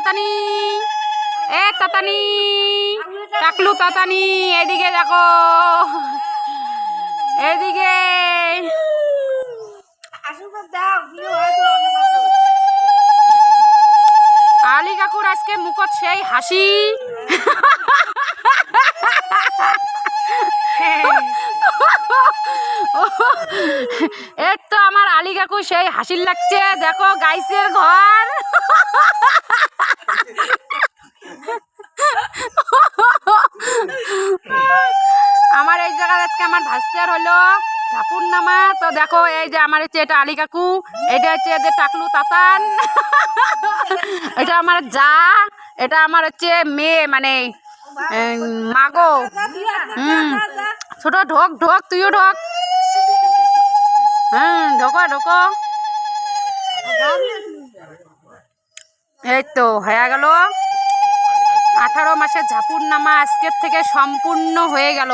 তাতানি, এ তাতানি, টাকলু তাতানি, এদিকে দেখো, এদিকে আলী কাকুর আজকে মুখত সেই হাসি। এর তো আমার আলী কাকু সেই হাসির লাগছে। দেখো গাইসের ঘর। আমার এই জায়গায় আজকে আমার ভাস্তার হলো ঠাকুর নামা। তো দেখো এই যে আমার হচ্ছে এটা আলী কাকু, এটা হচ্ছে যে টাকলু তাতান, এটা আমার যা, এটা আমার হচ্ছে মেয়ে মানে মাগো। ছোট ঢোক ঢোক, তুইও ঢোক। ঢোকো ঢোকো। এই তো হয়ে গেল 18 মাসের ঝাপুর নামা আজকের থেকে সম্পূর্ণ হয়ে গেল।